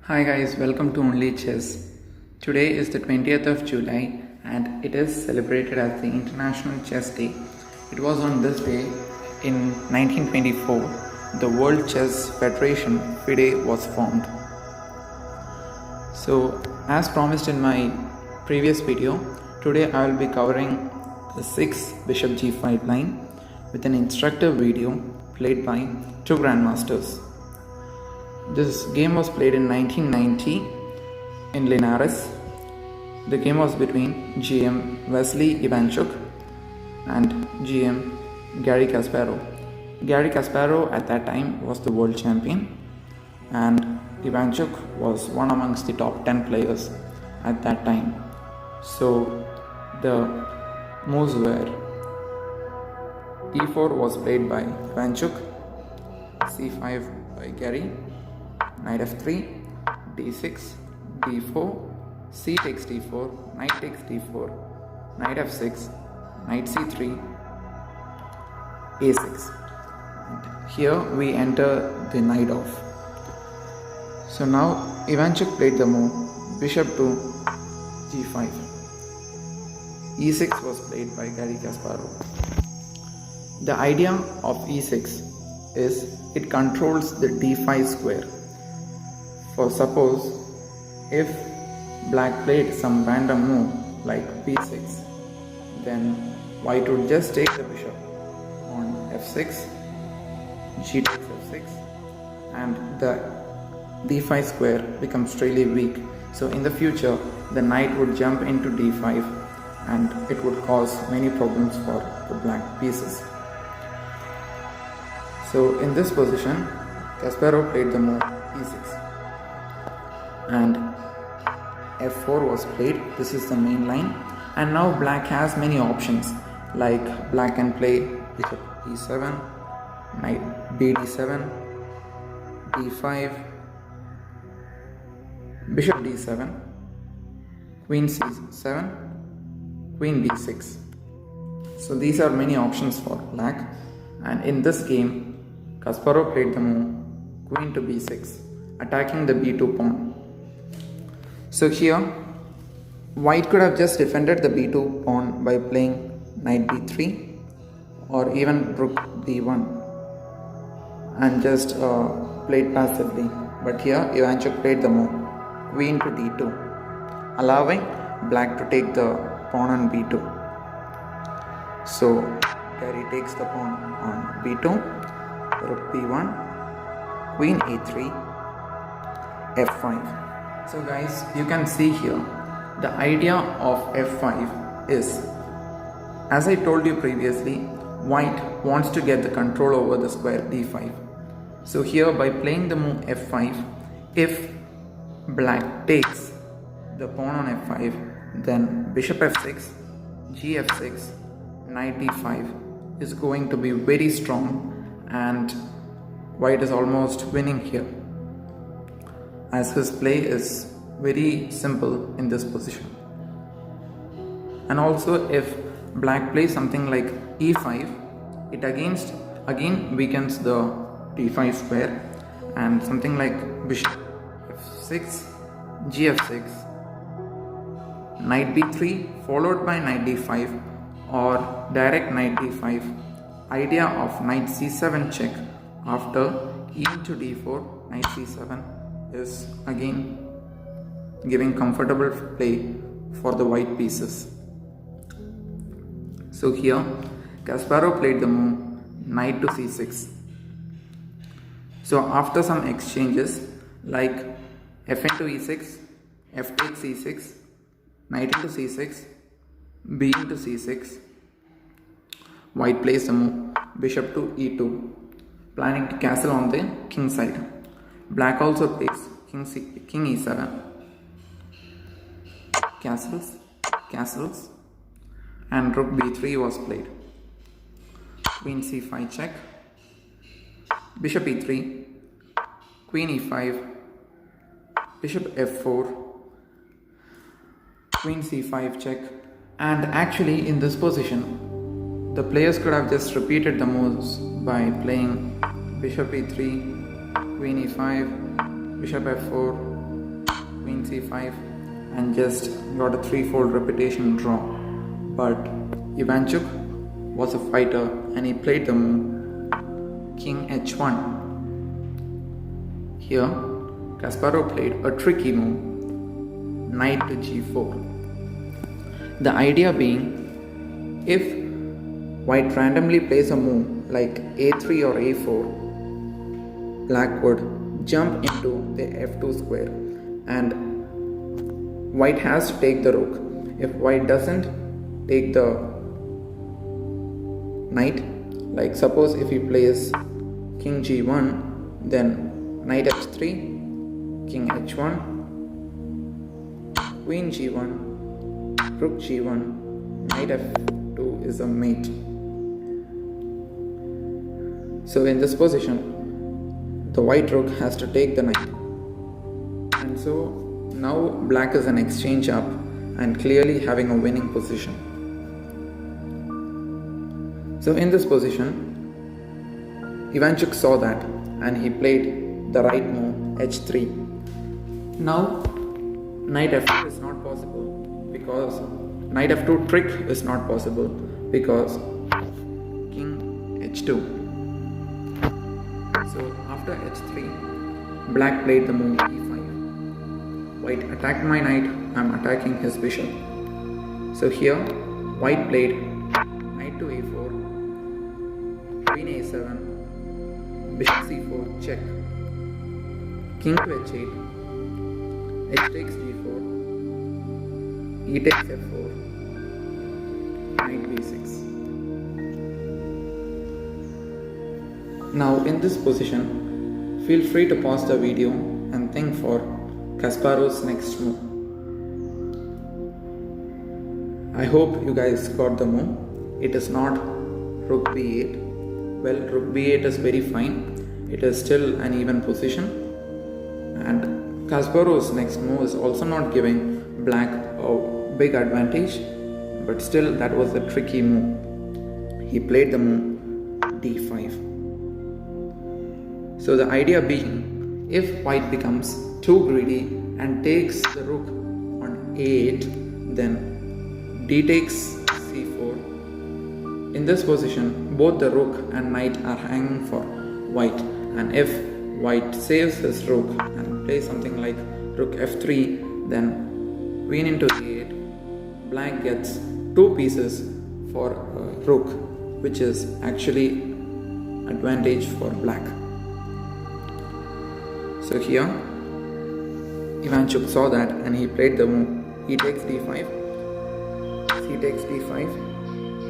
Hi guys, welcome to Only Chess. Today is the 20th of July and it is celebrated as the International Chess Day. It was on this day in 1924 the World Chess Federation FIDE was formed. So as promised in my previous video, today I will be covering the 6th Bishop G5 line with an instructive video played by two grandmasters. This game was played in 1990 in Linares. The game was between GM Vassily Ivanchuk and GM Garry Kasparov. Garry Kasparov at that time was the world champion and Ivanchuk was one amongst the top 10 players at that time. So the moves were E4 was played by Ivanchuk, C5 by Garry, Knight f3, d6, d4, c takes d4, knight takes d4, knight f6, knight c3, a6. And here we enter the Najdorf. So now Ivanchuk played the move bishop to g5. e6 was played by Garry Kasparov. The idea of e6 is it controls the d5 square. For suppose if black played some random move like b6, then white would just take the bishop on f6, g takes f6, and the d5 square becomes really weak. So in the future the knight would jump into d5 and it would cause many problems for the black pieces. So in this position Kasparov played the move e6 and f4 was played. This is the main line, and now black has many options, like black can play bishop e7, knight bd7, d5, bishop d7, queen c7, queen d6. So these are many options for black, and in this game Kasparov played the move queen to b6, attacking the b2 pawn. So here white could have just defended the b2 pawn by playing knight b3 or even rook d1 and just played passively, but here Ivanchuk played the move queen to d2, allowing black to take the pawn on b2. So Garry takes the pawn on b2, rook b1, queen a3, f5. So guys, you can see here the idea of f5 is, as I told you previously, white wants to get the control over the square d5. So here by playing the move f5, if black takes the pawn on f5, then bishop f6, g f6, knight d5 is going to be very strong and white is almost winning here, as his play is very simple in this position. And also if black plays something like e5, it again weakens the d5 square, and something like bishop f6, g f6, knight b3 followed by knight d5 or direct knight d5. Idea of knight c7 check after e to d4, knight c7 is again giving comfortable play for the white pieces. So here Kasparov played the move knight to c6. So after some exchanges like f into e6, f takes e6, knight into c6, b into c6, white plays the move bishop to e2, planning to castle on the king side. Black also plays king e7, castles, and rook b3 was played. Queen c5 check, bishop e3, queen e5, bishop f4, queen c5 check. And actually in this position the players could have just repeated the moves by playing bishop e3, queen e5, bishop f4, queen c5 and just got a threefold repetition draw. But Ivanchuk was a fighter and he played the move king h1. Here Kasparov played a tricky move, knight to g4. The idea being, if white randomly plays a move like a3 or a4, black would jump into the f2 square and white has to take the rook. If white doesn't take the knight, like suppose if he plays king g1, then knight h3, king h1, queen g1, rook g1, knight f2 is a mate. So in this position, the white rook has to take the knight. And so now black is an exchange up and clearly having a winning position. So in this position, Ivanchuk saw that and he played the right move h3. Now knight f2 is not possible because knight f2 trick is not possible because king h2. So after h3, black played the move e5. White attacked my knight, I am attacking his bishop. So here white played knight to a4, queen a7, bishop c4, check, king to h8, h takes g4, e takes f4, knight b6. Now in this position, feel free to pause the video and think for Kasparov's next move. I hope you guys got the move. It is not rook b8. Well, rook b8 is very fine. It is still an even position. And Kasparov's next move is also not giving black a big advantage. But still, that was a tricky move. He played the move d5. So the idea being, if white becomes too greedy and takes the rook on a8, then d takes c4. In this position, both the rook and knight are hanging for white, and if white saves his rook and plays something like rook f3, then queen into a8, black gets two pieces for rook, which is actually advantage for black. So here Ivanchuk saw that and he played the move e takes d5, c takes d5,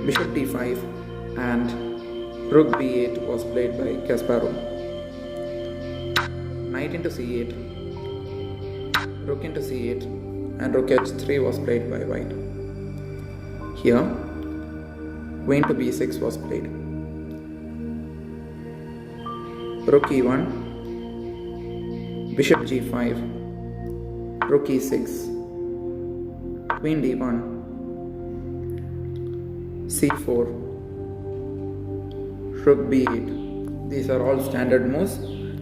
bishop d5, and rook b8 was played by Kasparov. Knight into c8, rook into c8, and rook h3 was played by white. Here queen to b6 was played. Rook e1, bishop g5, rook e6, queen d1, c4, rook b8. These are all standard moves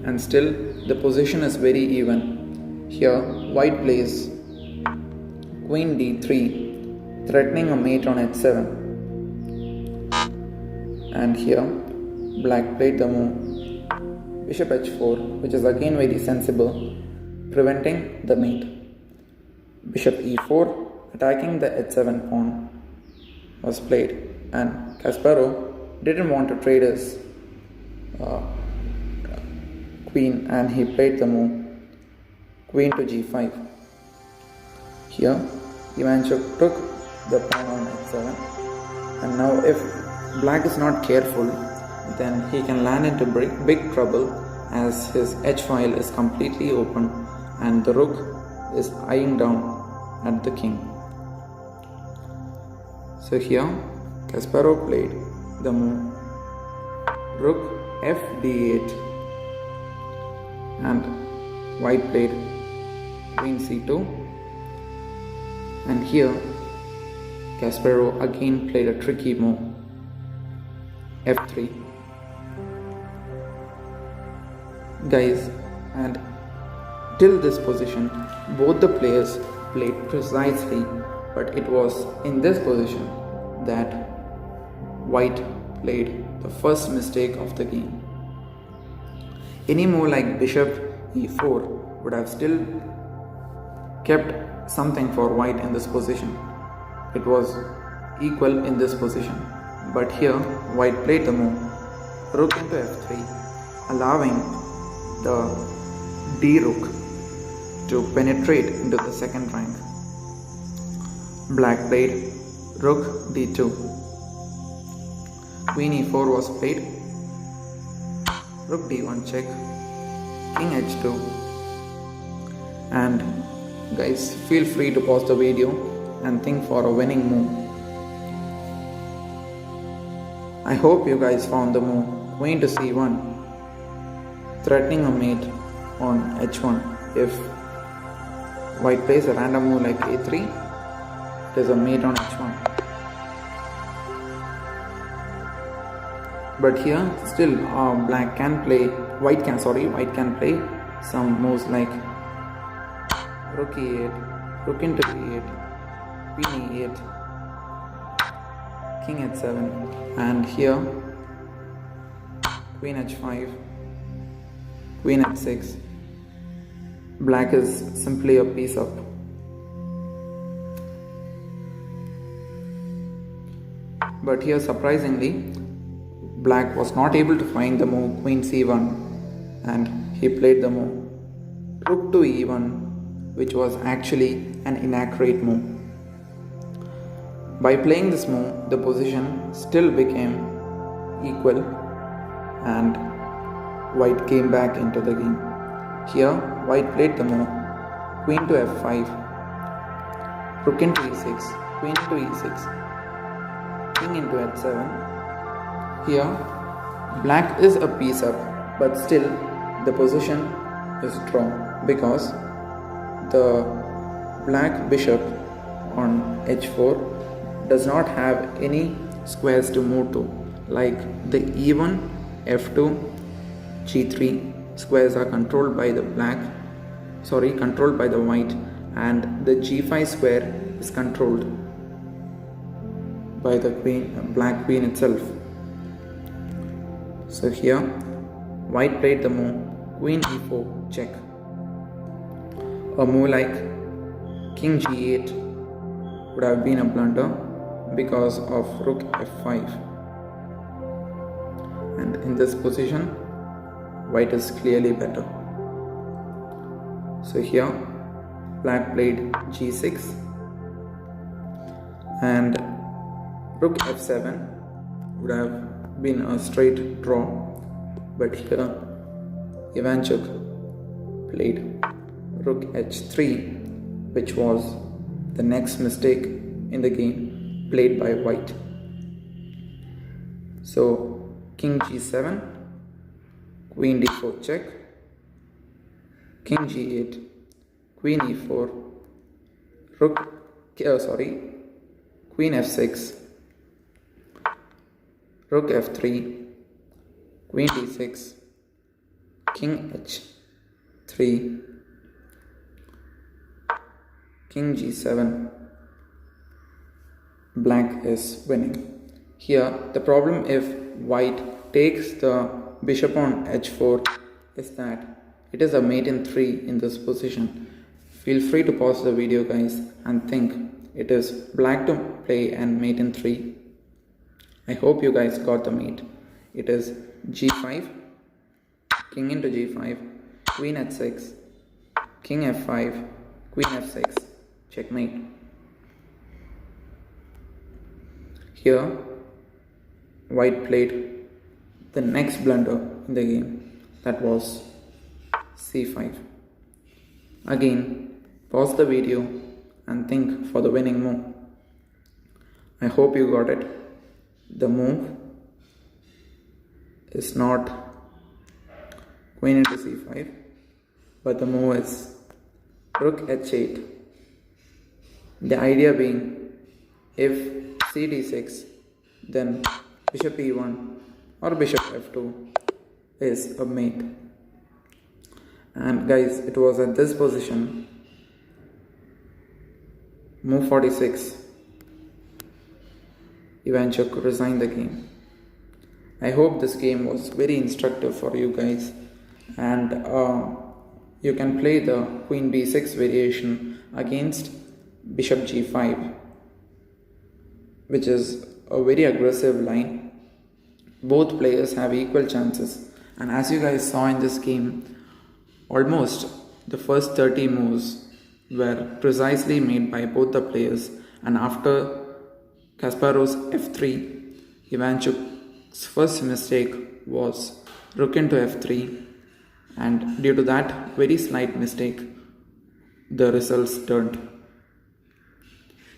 and still the position is very even. Here white plays queen d3, threatening a mate on h7. And here black played the move bishop h4, which is again very sensible, preventing the mate. Bishop e4, attacking the h7 pawn, was played, and Kasparov didn't want to trade his queen, and he played the move queen to g5. Here Ivanchuk took the pawn on h7, and now if black is not careful, then he can land into big trouble, as his h-file is completely open and the rook is eyeing down at the king. So here Kasparov played the move rook f d8 and white played queen c2, and here Kasparov again played a tricky move f3. Guys, and till this position, both the players played precisely, but it was in this position that White played the first mistake of the game. Any move like bishop e4 would have still kept something for White in this position. It was equal in this position. But here, White played the move rook into f3, allowing the d rook to penetrate into the second rank. Black played rook d2. Queen e4 was played. Rook d1 check. King h2. And guys, feel free to pause the video and think for a winning move. I hope you guys found the move queen to c1, threatening a mate on h1. If White plays a random move like a3, it is a mate on h1. But here still White can play some moves like rook e8, rook into e8, queen e8, king h7, and here queen h5, queen h6. Black is simply a piece up. But here surprisingly, Black was not able to find the move queen c1, and he played the move rook to e1, which was actually an inaccurate move. By playing this move, the position still became equal and White came back into the game. Here, White played the move queen to f5, rook into e6, queen to e6, king into h7. Here, Black is a piece up, but still the position is drawn because the Black bishop on h4 does not have any squares to move to, like the e1, f2, g3 squares are controlled by the White, and the g5 square is controlled by the Black queen itself. So here, White played the move queen e4 check. A move like king g8 would have been a blunder because of rook f5. And in this position, White is clearly better. So here, Black played g6 and rook f7 would have been a straight draw, but here Ivanchuk played rook h3, which was the next mistake in the game played by White. So king g7, queen d4 check, king g8, queen e4, queen f6, rook f3, queen d6, king h3, king g7. Black is winning. Here, the problem if White takes the bishop on h4 is that it is a mate in 3 in this position. Feel free to pause the video, guys, and think it is Black to play and mate in 3. I hope you guys got the mate. It is g5, king into g5, queen h6, king f5, queen f6, checkmate. Here, White played the next blunder in the game, that was c5. Again, pause the video and think for the winning move. I hope you got it. The move is not queen into c5, but the move is rook h8. The idea being, if c d6, then bishop e1 or bishop f2 is a mate. And guys, it was at this position, move 46, Ivanchuk resigned the game. I hope this game was very instructive for you guys, and you can play the Queen B6 variation against Bishop G5, which is a very aggressive line. Both players have equal chances, and as you guys saw in this game, almost the first 30 moves were precisely made by both the players, and after Kasparov's f3, Ivanchuk's first mistake was rook into f3, and due to that very slight mistake, the results turned.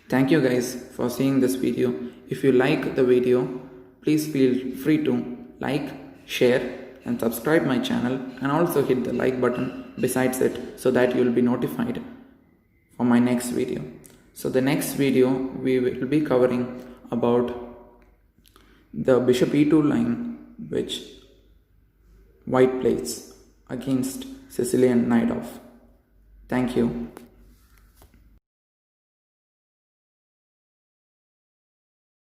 Thank you guys for seeing this video. If you like the video, please feel free to like, share and subscribe my channel, and also hit the like button besides it so that you will be notified for my next video. So the next video we will be covering about the bishop e2 line which white plays against Sicilian Najdorf. Thank you.